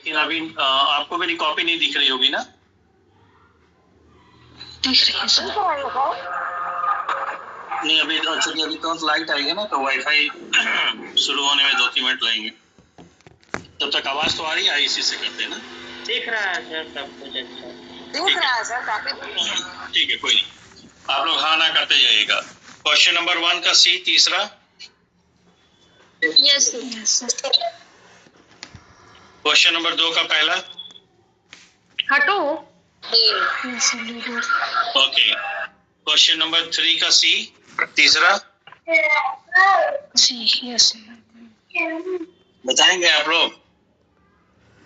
लेकिन अभी आपको मेरी कॉपी नहीं दिख रही होगी ना? दिख रही है सर। नहीं, अभी एक्चुअली अभी तो लाइट आएगी ना, तो वाईफाई शुरू होने में 2-3 मिनट लगेंगे। तब तक आवाज तो आ रही है, इसी से करते ना। दिख रहा है सर, सब कुछ अच्छा दिख रहा है सर, काफी ठीक है, कोई नहीं, आप लोग हाँ ना करते जाइएगा। क्वेश्चन नंबर 1 का सी, तीसरा। Yes sir. क्वेश्चन नंबर 2 का पहला। हटो। ओके। क्वेश्चन नंबर 3 का सी, तीसरा। सी। यस बताएंगे आप लोग?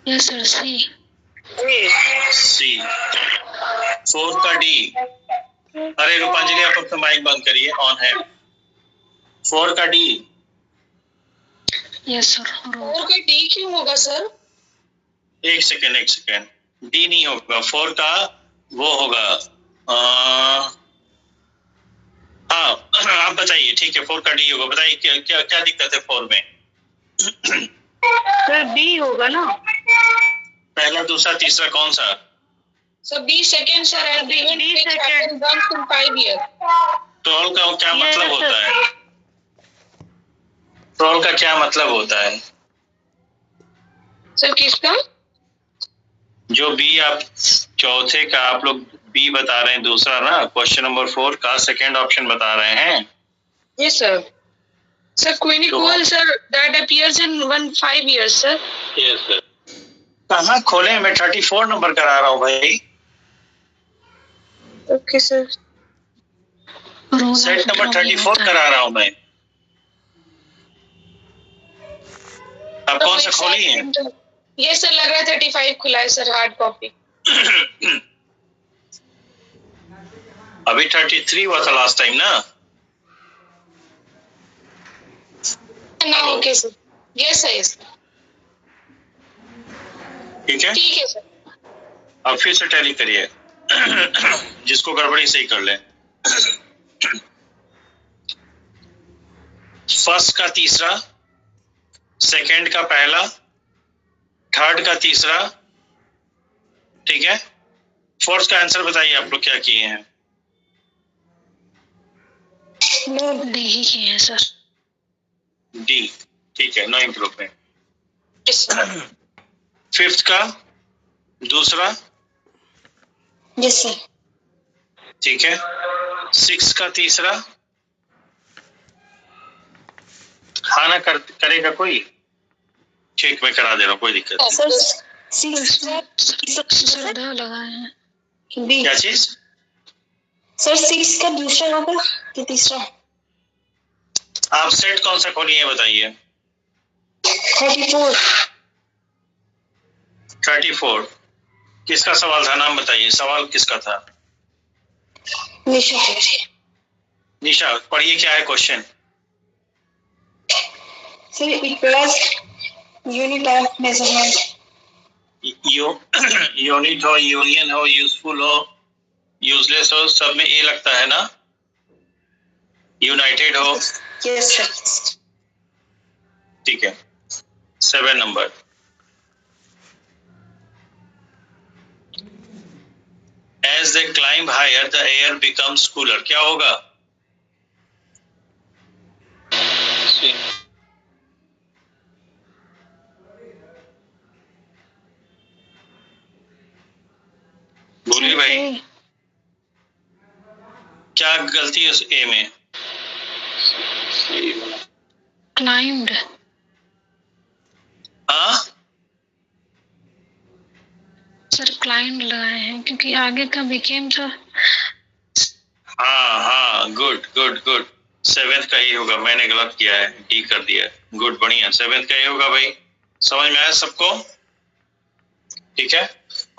यस सर, सी। सी। 4 का डी। अरे रूपांजलि, आप अपना माइक बंद करिए, ऑन है। 4 का डी। Yes sir. 4 का डी क्यों होगा सर? एक सेकेंड, डी नहीं होगा, 4 का वो होगा। हाँ, आप बताइए। ठीक है, 4 का डी होगा। बताइए क्या क्या क्या दिक्कत है 4 में? सर डी होगा ना। पहला, दूसरा, तीसरा कौन सा? Sir B second sir, B second 1 to 5 years। Troll का क्या मतलब होता है? ट्रोल का क्या मतलब होता है? सर किसका? जो बी आप चौथे का आप लोग बी बता रहे हैं, दूसरा ना, क्वेश्चन नंबर 4 का सेकंड ऑप्शन बता रहे हैं। Yes sir. सर क्विनिकल sir that appears in 5 years sir. Yes sir. कहाँ खोले? मैं 34 नंबर करा रहा हूँ भाई। Okay sir. सेट नंबर 34 करा रहा हूँ मैं। आप कौन सा खोली है? ये सर लग रहा है 35 खुला है सर, हार्ड कॉपी। अभी 33 हुआ था लास्ट टाइम ना। ना okay sir. Yes sir, yes. ठीक है सर। अब फिर से टैली करिए। जिसको गड़बड़ी सही कर ले। फर्स्ट का तीसरा, सेकंड का पहला, थर्ड का तीसरा, ठीक है। फोर्थ का आंसर बताइए आप लोग क्या किए हैं? डी ही किए हैं सर। डी, ठीक है, नो इम्प्रूवमेंट। फिफ्थ का दूसरा, यस सर। ठीक है। सिक्स का तीसरा, हाँ ना करेगा कोई? ठीक, मैं करा दे रहा हूँ, कोई दिक्कत नहीं। सर सर द लगाए हैं। क्या चीज? सर 6 का दूसरा होगा कि तीसरा? आप सेट कौन सा खोली है बताइए? 34। 34 किसका सवाल था? नाम बताइए, सवाल किसका था? निशा। निशा, पढ़िए क्या है question? Sir it was unit of measurement. Unit हो, यूनियन हो, यूजफुल हो, यूजलेस हो, सब में ए लगता है ना। यूनाइटेड हो। Yes sir. ठीक है, 7 number. As they climb higher, the air becomes cooler. क्या होगा? बोलिए भाई, क्या गलती है उस ए में? क्लाइम्ड। हाँ सर क्लाइम्ड लगाए हैं क्योंकि आगे का बिकेम था। हाँ, गुड गुड गुड। 7th का ही होगा, मैंने गलत किया है, डी कर दिया। गुड, बढ़िया, 7th का ही होगा भाई। समझ में आया सबको? ठीक है।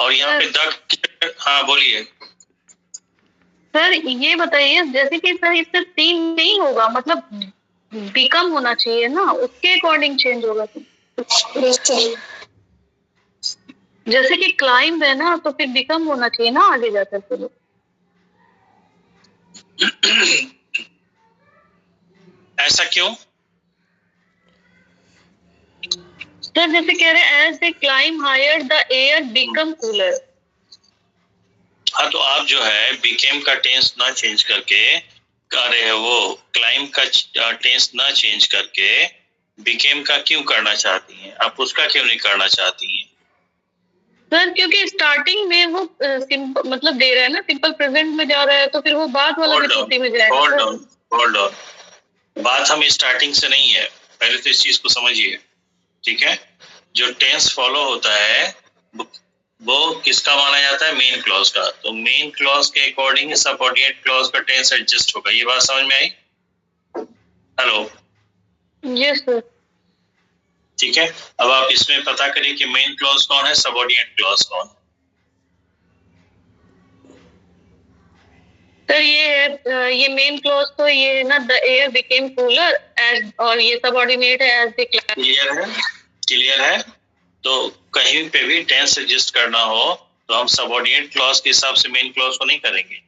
और यहाँ पे द, हाँ बोलिए। सर ये बताइए, जैसे कि सर इससे 3 नहीं होगा, मतलब बिकम होना चाहिए ना, उसके अकॉर्डिंग चेंज होगा। जैसे कि क्लाइंब है ना, तो फिर बिकम होना चाहिए ना आगे जाकर फिर। ऐसा क्यों? सर जैसे कह रहे हैं as they climb higher the air become cooler. हाँ, तो आप जो है बिकेम का टेंस ना चेंज करके कर रहे हैं, वो क्लाइम का टेंस ना चेंज करके बिकेम का क्यों करना चाहती हैं? आप उसका क्यों नहीं करना चाहती हैं? सर क्योंकि स्टार्टिंग में वो मतलब दे रहा है ना, सिंपल प्रेजेंट में जा रहा है, तो फिर वो बाद वाला भी उसी में जाएगा। होल्ड ऑन, बात हम स्टार्टिंग से नहीं है, पहले तो इस चीज को समझिए, ठीक है? जो टेंस फॉलो होता है वो किसका माना जाता है? मेन क्लॉज का। तो मेन क्लॉज के अकॉर्डिंग सबऑर्डिनेट क्लॉज का टेंस एडजस्ट होगा। ये बात समझ में आई? Hello, yes sir. ठीक है। अब आप इसमें पता करिए कि मेन क्लॉज कौन है, सबऑर्डिनेट क्लॉज कौन है। सर ये है, ये मेन क्लॉज तो ये है ना, the air became cooler as, और ये सबऑर्डिनेट है एज द क्लाइम। क्लियर है? तो कहीं पे भी टेंस एडजस्ट करना हो तो हम सबऑर्डिनेट क्लॉज के हिसाब से मेन क्लॉज को नहीं करेंगे,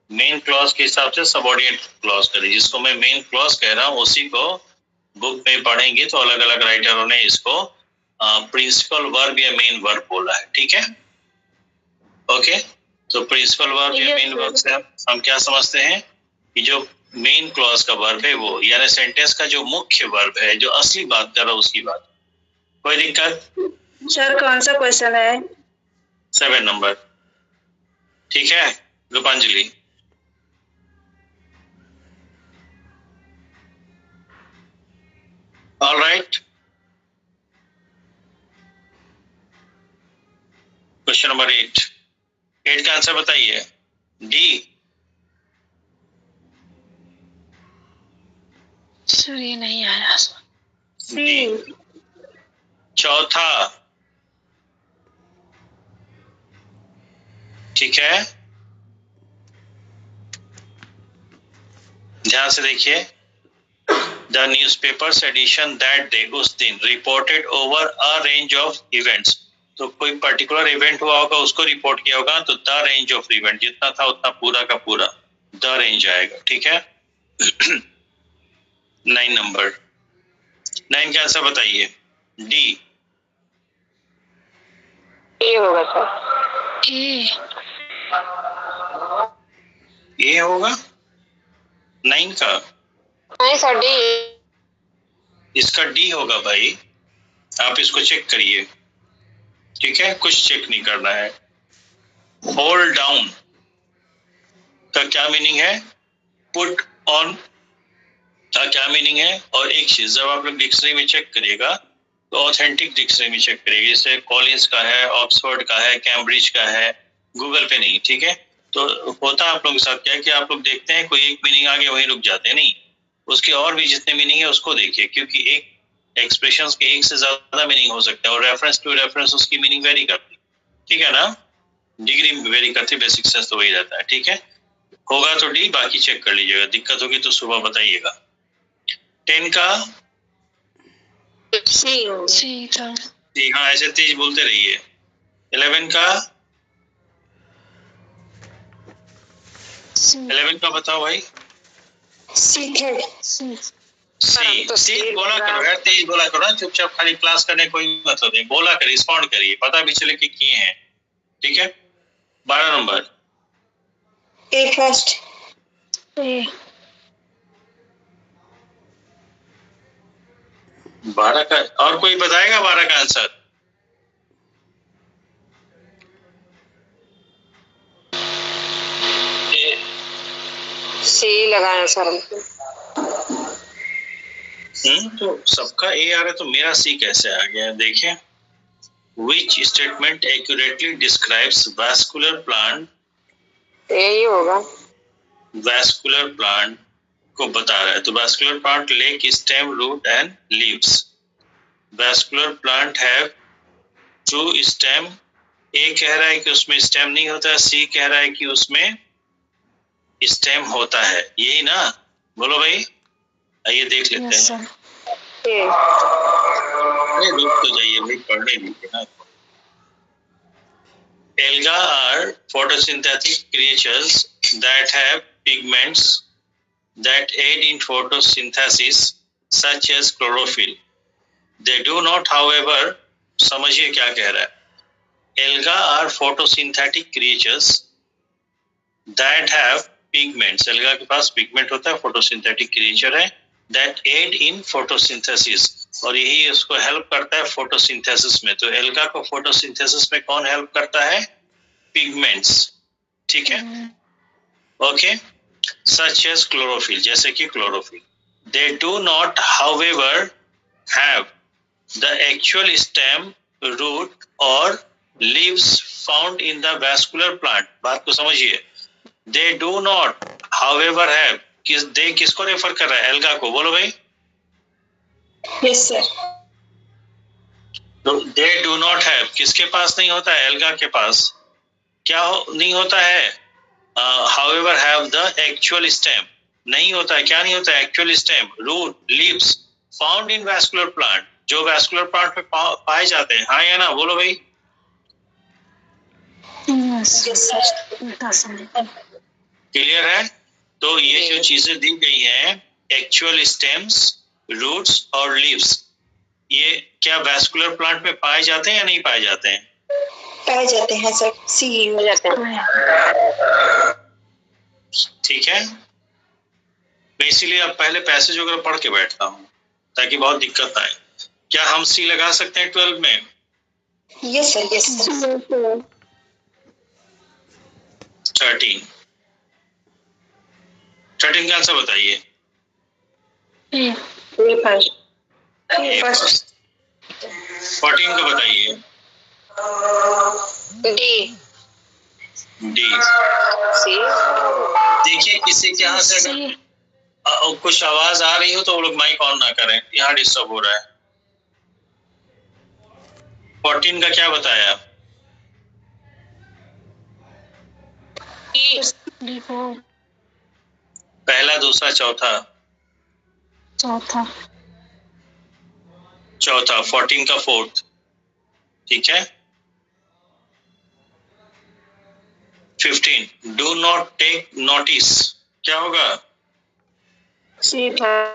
मेन क्लॉज के हिसाब से सबऑर्डिनेट क्लॉज करेंगे। जिसको मैं मेन क्लॉज कह रहा हूँ उसी को बुक में पढ़ेंगे तो अलग अलग राइटरों ने इसको प्रिंसिपल वर्ब या मेन वर्ब बोला है, ठीक है? ओके, तो प्रिंसिपल वर्ब या मेन वर्ब से हम क्या समझते हैं कि जो मेन क्लॉज का वर्ब है वो, यानी सेंटेंस का जो मुख्य वर्ब है, जो असली बात कर रहा है उसकी बात। कोई दिक्कत? सर कौन सा क्वेश्चन है? 7 नंबर, ठीक है Rupanjali? All right, question number 8 का आंसर बताइए। डी। सर ये नहीं आया। सी। चौथा, ठीक है, ध्यान से देखिए। The newspapers edition that day, उस दिन, reported over a range of events, तो कोई पर्टिकुलर इवेंट हुआ होगा उसको रिपोर्ट किया होगा, तो द रेंज ऑफ इवेंट जितना था उतना पूरा का पूरा द रेंज आएगा, ठीक है? 9 नंबर, 9 का आंसर बताइए। डी। ए होगा सर। ए होगा 9 का? नहीं सर, डी। इसका डी होगा भाई, आप इसको चेक करिए, ठीक है? कुछ चेक नहीं करना है। होल्ड डाउन का क्या मीनिंग है? पुट ऑन का क्या मीनिंग है? और एक चीज जब आप लोग डिक्शनरी में चेक करिएगा तो ऑथेंटिक डिक्शनरी में चेक करिएगा, जैसे कॉलिंस का है, ऑक्सफोर्ड का है, कैम्ब्रिज का है, गूगल पे नहीं, ठीक है? तो होता आप लोगों के साथ क्या है कि आप लोग देखते हैं कोई एक मीनिंग आगे वहीं रुक जाते हैं, नहीं, उसके और भी जितने मीनिंग है उसको देखिए, क्योंकि एक एक्सप्रेशंस के एक से ज्यादा मीनिंग हो सकता है और रेफरेंस टू रेफरेंस उसकी मीनिंग वेरी करती है, ठीक है ना? डिग्री वेरी करती है, बेसिक सेंस तो वही रहता है, ठीक है? होगा तो डी, बाकी चेक कर लीजिएगा, दिक्कत होगी तो सुबह बताइएगा। 10 का सी सर। जी हाँ, ऐसे तेज बोलते रहिए। 11 का 11 का बताओ भाई। सी। तेज बोला करो यार, तेज बोला करो ना, चुपचाप खाली क्लास करने कोई मतलब नहीं, बोला कर, रिस्पॉन्ड करिए, पता भी चले कि किए हैं, ठीक है? 12 नंबर, ए फर्स्ट। 12 का और कोई बताएगा? 12 का आंसर सी लगाया सर। तो सबका ए आ रहा है तो मेरा सी कैसे आ गया? देखिए, Which statement accurately describes vascular plant? यही होगा। Vascular plant को बता रहा है, तो vascular plant lack stem, root and leaves. Vascular plant have two stem. ए कह रहा है कि उसमें स्टेम नहीं होता है, सी कह रहा है कि उसमें स्टेम होता है, यही ना? बोलो भाई, आइए देख लेते हैं। अरे रुक तो जाइए भाई, पढ़ने दीजिए ना। Alga are photosynthetic creatures that have pigments that aid in photosynthesis, such as chlorophyll. They do not however, समझिए क्या कह रहा है, alga are photosynthetic creatures that have pigments, alga के पास पिगमेंट होता है, फोटोसिंथेटिक क्रिएचर है, दैट एड इन फोटोसिंथेसिस, और यही उसको हेल्प करता है फोटोसिंथेसिस में। तो एल्गा को फोटोसिंथेसिस में कौन हेल्प करता है? पिगमेंट्स, ठीक है, ओके, सच एज क्लोरोफिल, जैसे कि chlorophyll. They do not however have the actual stem, root और leaves found in the vascular plant. बात को समझिए, they do not however have, they किसको रेफर कर रहा है? एल्गा को, बोलो भाई। Yes sir. They do not have किसके पास नहीं होता है? एल्गा के पास क्या नहीं होता है? However have the actual stem, नहीं होता है। क्या नहीं होता है? Actual stem, root, leaves found in vascular plant, जो वैस्कुलर प्लांट में पाए जाते हैं। हाँ या ना, बोलो भाई। Yes sir. क्लियर है? तो ये जो चीजें दी गई हैं, एक्चुअल स्टेम्स, रूट्स और लीव्स, ये क्या वैस्कुलर प्लांट में पाए जाते हैं या नहीं पाए जाते हैं? पाए जाते हैं सर, सी हो जाते हैं। ठीक है, मैं इसीलिए अब पहले पैसेज वगैरह पढ़ के बैठता हूँ ताकि बहुत दिक्कत आए। क्या हम सी लगा सकते हैं 12 में? Yes sir, yes sir. 13 का आंसर बताइए। फर्स्ट। 14 का बताइए। डी। डी। सी। देखिए किसी के यहाँ से अगर कुछ आवाज आ रही हो तो वो लोग माइक ऑन ना करें, यहाँ डिस्टर्ब हो रहा है। 14 का क्या बताया? पहला, दूसरा, चौथा। चौथा 14 का फोर्थ, ठीक है। 15 डू नॉट टेक नोटिस, क्या होगा? C third.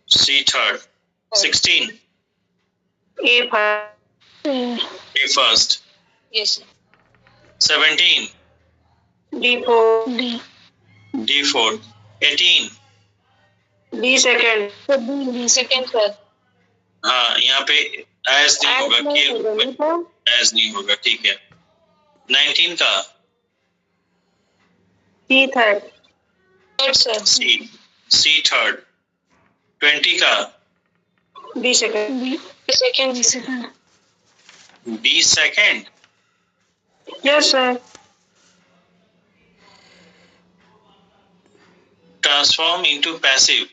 C third. 16 A first. A first. Yes. 17 D fourth. D fourth. 18 D second. Second sir. हाँ, यहाँ पे एस नहीं होगा, एस नहीं होगा, ठीक है। 19 का C third. Third sir. C third. 20 का B second. Second. B second. Yes sir. Transform into passive,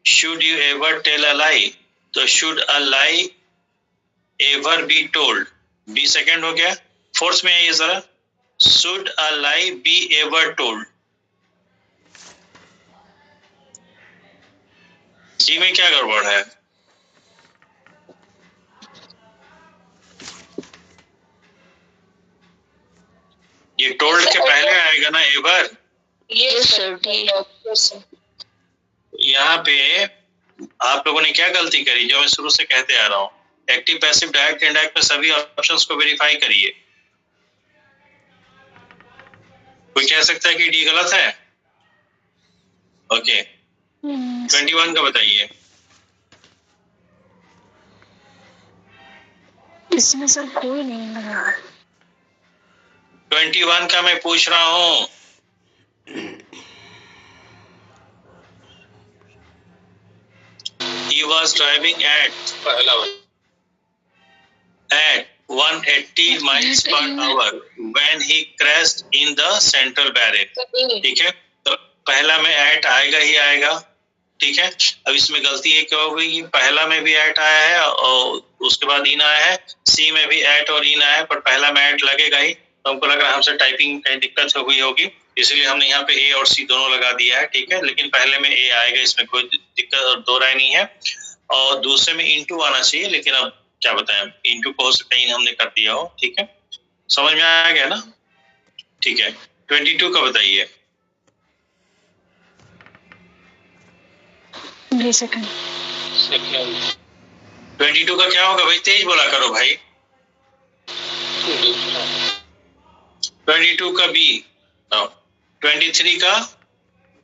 should you ever tell a lie, तो should a lie ever be told, B second हो गया। Fourth में आइए जरा, should a lie be ever told, जी में क्या गड़बड़ है? ये टोल्ड के पहले आएगा ना एवर। Yes sir. यहाँ पे आप लोगों ने क्या गलती करी, जो मैं शुरू से कहते आ रहा हूँ, एक्टिव, पैसिव, डायरेक्ट, इनडायरेक्ट में सभी ऑप्शंस को वेरीफाई करिए। कोई कह सकता है कि डी गलत है? ओके। 21 का बताइए। इसमें सर कोई नहीं लगा। 21 का मैं पूछ रहा हूँ। He was driving at 180 miles per hour when he crashed in the central barrier, ठीक है। तो पहला में एट आएगा ही आएगा, ठीक है। अब इसमें गलती ये क्या हो गई कि पहला में भी एट आया है और उसके बाद इन आया है, सी में भी एट और इन आया है, पर पहला में एट लगेगा ही। तो हमको लग रहा है हमसे टाइपिंग में कहीं दिक्कत हो गई होगी, इसलिए हमने यहाँ पे ए और सी दोनों लगा दिया है, ठीक है। लेकिन पहले में ए आएगा, इसमें कोई दिक्कत और दो राय नहीं है। और दूसरे में इनटू आना चाहिए, लेकिन अब क्या बताएं, इनटू को हो सकता है हमने कर दिया हो, ठीक है। समझ में आ गया ना? ठीक है। 22 का बताइए। 22 का क्या होगा भाई? तेज बोला करो भाई। 22 का बी, 23 का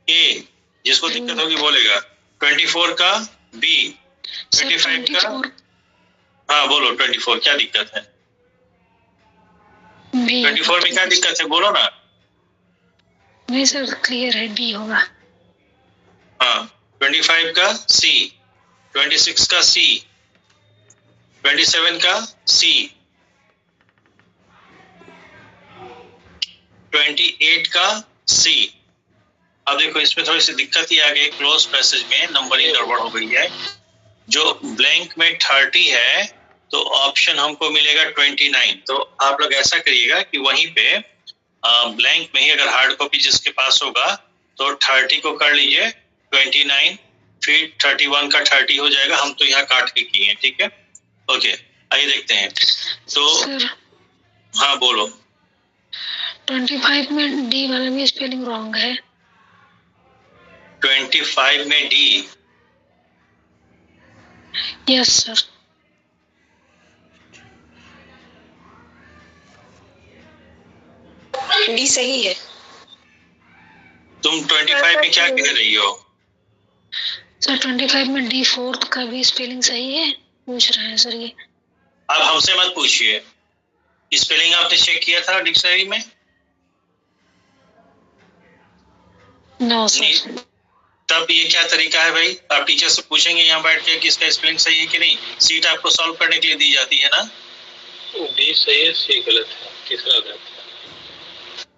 ए, जिसको दिक्कत होगी बोलेगा। 24 का बी, 25 का, हाँ बोलो 24 क्या दिक्कत है? 24 में क्या दिक्कत है बोलो ना। नहीं सर क्लियर है, बी होगा। हाँ 25 का सी, 26 का सी, 27 का सी, 28 का सी। अब देखो इसमें थोड़ी सी दिक्कत ही आ गई, क्लोज पैसेज में नंबरिंग गड़बड़ हो गई है। जो ब्लैंक में 30 है तो ऑप्शन हमको मिलेगा 29। तो आप लोग ऐसा करिएगा कि वहीं पे ब्लैंक में ही अगर हार्ड कॉपी जिसके पास होगा तो 30 को कर लीजिए 29, फिर 31 का 30 हो जाएगा। हम तो यहाँ काट के किए हैं, ठीक है। ओके आइए देखते हैं। तो सर हाँ बोलो। 25 में डी वाला भी स्पेलिंग रॉन्ग है। 25 में डी, यस सर। डी सही है। तुम 25 में क्या कह रही हो? सर 25 में डी फोर्थ का भी स्पेलिंग सही है पूछ रहे हैं सर ये। आप हमसे मत पूछिए, स्पेलिंग आपने चेक किया था डिक्शनरी में? No sir. तब ये क्या तरीका है भाई? आप टीचर से पूछेंगे यहाँ बैठ के कि इसका स्पेलिंग सही है कि नहीं। सीट आपको सॉल्व करने के लिए दी जाती है ना। डी सही है, सी गलत है, तीसरा गलत है।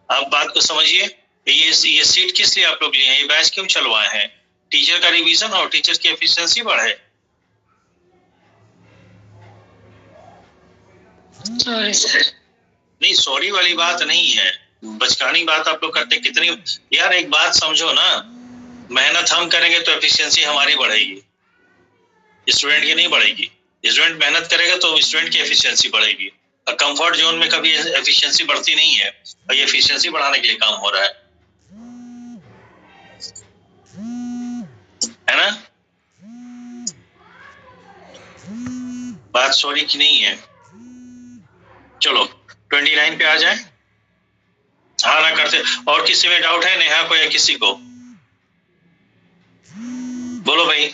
आप बात को समझिए। ये सीट किस लिए आप लोग लिए हैं? ये बैच क्यों चलवाए हैं? टीचर का रिवीजन हो, टीचर की एफिशिएंसी बढ़े। Sorry sir. नहीं सॉरी वाली बात नहीं है, बचकानी बात आप लोग करते कितनी। यार एक बात समझो ना, मेहनत हम करेंगे तो एफिशिएंसी हमारी बढ़ेगी, स्टूडेंट की नहीं बढ़ेगी। स्टूडेंट मेहनत करेगा तो स्टूडेंट की एफिशिएंसी बढ़ेगी। और कंफर्ट जोन में कभी एफिशिएंसी बढ़ती नहीं है, और ये एफिशिएंसी बढ़ाने के लिए काम हो रहा है ना। बात सॉरी की नहीं है। चलो 29 पे आ जाए। हाँ ना करते। और किसी में डाउट है नेहा को या किसी को? बोलो भाई।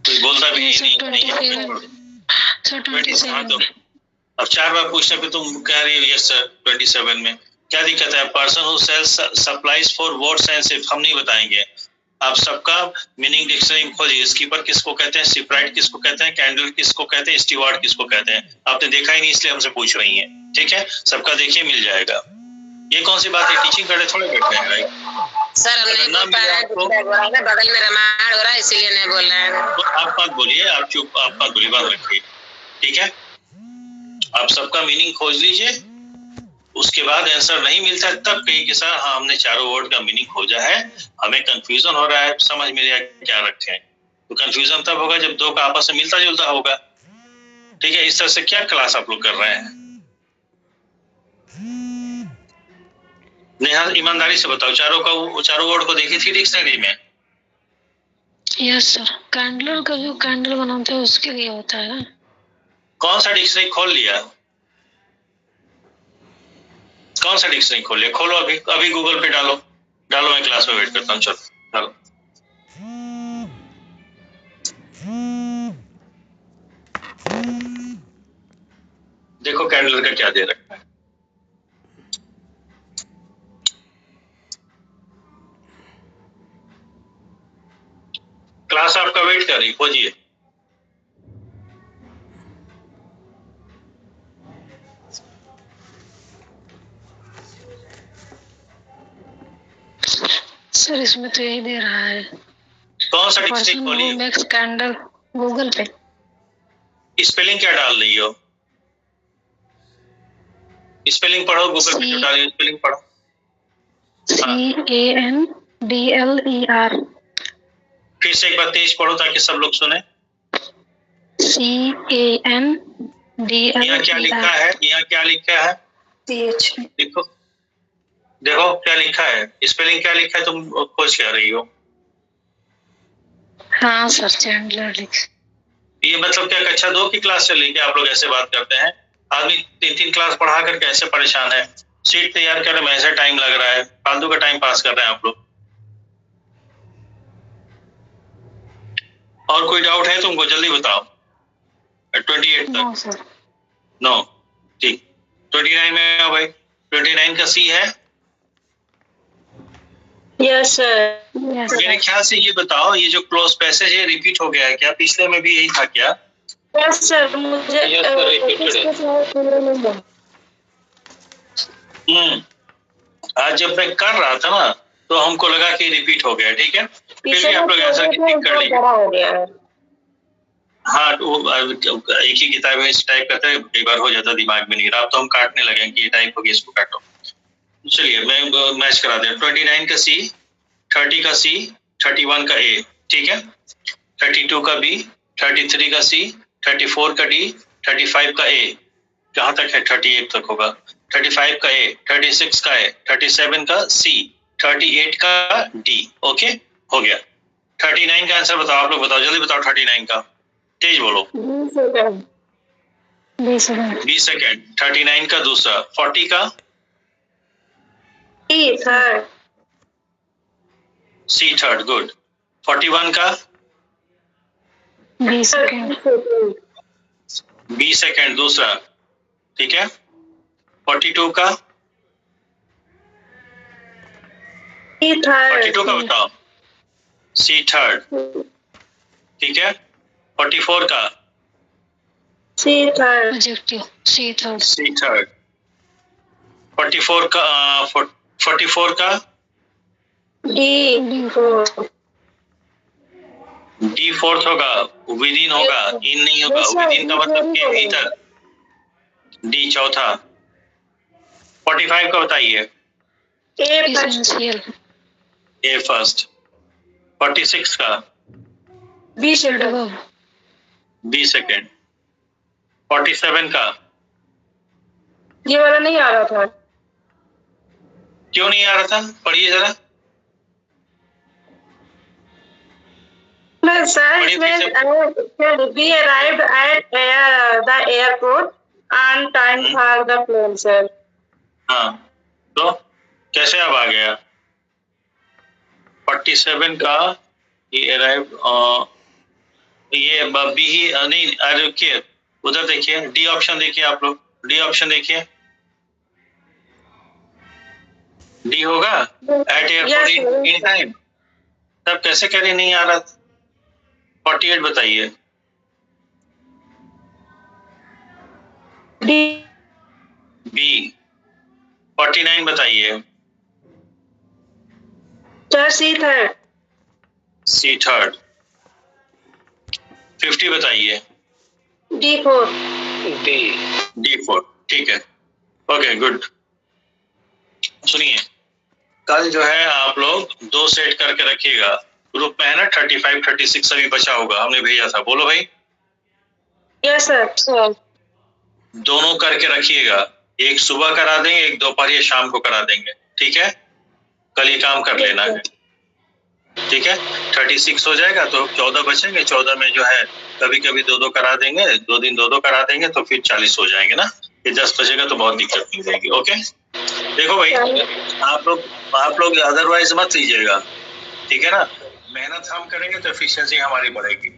कोई बोलता भी नहीं। 27। हाँ तो अब 4 बार पूछने पे तुम कह रही हो यस सर 27 में क्या दिक्कत है? Person who sells supplies for watts and ship, हम नहीं बताएंगे। आप सबका मीनिंग डिक्शनरी में खोजिए। स्कीपर किसको कहते हैं, शिपराइट किसको कहते हैं, कैंडल किसको कहते हैं, स्टीवार्ड किसको कहते हैं। आपने देखा ही नहीं इसलिए हमसे पूछ रही हैं, ठीक है। सबका देखिए मिल जाएगा। ये कौन सी बात है, टीचिंग करने थोड़े बैठे हैं भाई। सर हम नहीं बोल पा रहे हैं, बगल में रामायण हो रहा है इसीलिए नहीं बोल रहे हैं। तो आप मत बोलिए, आप चुप, आप मत बोलिए, बात रखिए, ठीक है। आप सबका मीनिंग खोज लीजिए, उसके बाद आंसर नहीं मिलता है तब कहिए कि सर हाँ हमने चारों वर्ड का मीनिंग खोजा है, हमें कंफ्यूजन हो रहा है, समझ में नहीं क्या रखें। तो कंफ्यूजन तब होगा जब दो का आपस में मिलता जुलता होगा, ठीक है। इस तरह से क्या क्लास आप लोग कर रहे हैं? नेहा ईमानदारी से बताओ, चारों वर्ड को देखी थी डिक्शनरी में? Yes sir. कैंडलर का जो कैंडल बनाते हैं उसके लिए होता है ना। कौन सा डिक्शनरी खोल लिया? कौन सा डिक्शनरी खोल लिया? खोलो अभी गूगल पे डालो। मैं क्लास में वेट करता हूँ। चलो डालो। देखो कैंडलर का क्या दे रखा है। क्लास आपका वेट कर रही, खोजिए। सर इसमें तो यही दे रहा है। कौन सा डिक्शनरी खोली? मैक्स कैंडल गूगल पे। स्पेलिंग क्या डाल रही हो? स्पेलिंग पढ़ो, गूगल पे जो डाली स्पेलिंग पढ़ो। CANDLER। फिर से एक बार तेज पढ़ो ताकि सब लोग सुने। CANDLER। यहाँ क्या लिखा है? यहाँ क्या लिखा है? देखो देखो क्या लिखा है, स्पेलिंग क्या लिखा है, तुम खोज क्या रही हो? हाँ सर चैंडलर लिख। ये मतलब क्या कक्षा 2 की क्लास चल रही है? आप लोग ऐसे बात करते हैं? आदमी 3 क्लास पढ़ा कर कैसे परेशान है? सीट तैयार करने में ऐसे टाइम लग रहा है, फालतू का टाइम पास कर रहे हैं आप लोग। और कोई डाउट है तुमको? जल्दी बताओ। 28 तक? No sir. नो, ठीक। 29 में आओ भाई। 29 का सी है? Yes sir. मेरे ख्याल से ये बताओ, ये जो क्लोज पैसेज है रिपीट हो गया है क्या? पिछले में भी यही था क्या? यस सर, मुझे Yes, sir, repeated है। आज जब मैं कर रहा था ना तो हमको लगा कि रिपीट हो गया, ठीक है। फिर भी आप लोग आंसर टिक कर लीजिए। हो गया है। हाँ, तो एक ही किताब में टाइप करते हैं, कई बार हो जाता दिमाग में नहीं रहा, अब तो हम काटने लगे कि ये टाइप हो गया, इसको काटो। चलिए मैं मैच करा दें। 29 का सी, 30 का सी, 31 का ए, ठीक है। 32 का बी, 33 का सी, 34 का डी, 35 का ए, जहां तक है 38 तक होगा। 35 का ए, 36 का ए, 37 का सी, 38 का डी। ओके, हो गया। 39 का आंसर बताओ, आप लोग बताओ, जल्दी बताओ। 39 का तेज बोलो। 20 सेकंड। 20 सेकेंड। 39 का दूसरा। 40 का थर्ड। C third, good. 41 का 20 सेकंड। 20 सेकेंड दूसरा, ठीक है। 42 का 42 का बताओ, सी थर्ड, ठीक है। 44 का सी थर्ड। ऑब्जेक्टिव सी थर्ड। C third. 44 का 44 का डी फोर्थ। डी फोर्थ होगा, विद इन होगा, इन नहीं होगा। विद इन का मतलब के भीतर। डी चौथा। 45 का बताइए, एसेंशियल। ए फर्स्ट। 46 का बी सेकंड। B second. 47 का ये वाला नहीं आ रहा था। क्यों नहीं आ रहा था? पढ़िए जरा। No, sir, it means we arrived at the airport on time for the plane, sir. हाँ, तो कैसे अब आ गया? 47 का ये अराइव, ये बी ही नहीं। रुकिए, उधर देखिए, डी ऑप्शन देखिए आप लोग, डी ऑप्शन देखिए। डी होगा एट एयरपोर्ट इन टाइम। तब कैसे कह रहे नहीं आ रहा? 48 बताइए। D. बी। 49 बताइए। Sir, C third. सी थर्ड। 50 बताइए। D fourth. D. D four, ठीक है। Okay, good. सुनिए, कल जो है आप लोग 2 सेट करके रखिएगा। ग्रुप में है ना 35, 36 अभी बचा होगा, हमने भेजा था। बोलो भाई। Yes, sir. Sir. दोनों करके रखिएगा, एक सुबह करा देंगे, एक दोपहर या शाम को करा देंगे, ठीक है। कल ये काम कर लेना है, ठीक है। 36 हो जाएगा तो 14 बचेंगे। 14 में जो है कभी कभी 2-2 करा देंगे, 2 दिन 2-2 करा देंगे, तो फिर 40 हो जाएंगे ना। ये 10 बचेगा तो बहुत दिक्कत नहीं रहेगी। ओके, देखो भाई, आप लोग अदरवाइज मत लीजिएगा, ठीक है ना। मेहनत हम करेंगे तो एफिशिएंसी हमारी बढ़ेगी,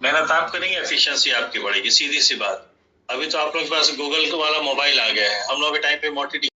मेहनत आप करेंगे एफिशिएंसी आपकी बढ़ेगी, सीधी सी बात। अभी तो आप लोग के पास गूगल वाला मोबाइल आ गया है, हम लोग के टाइम पे मोटी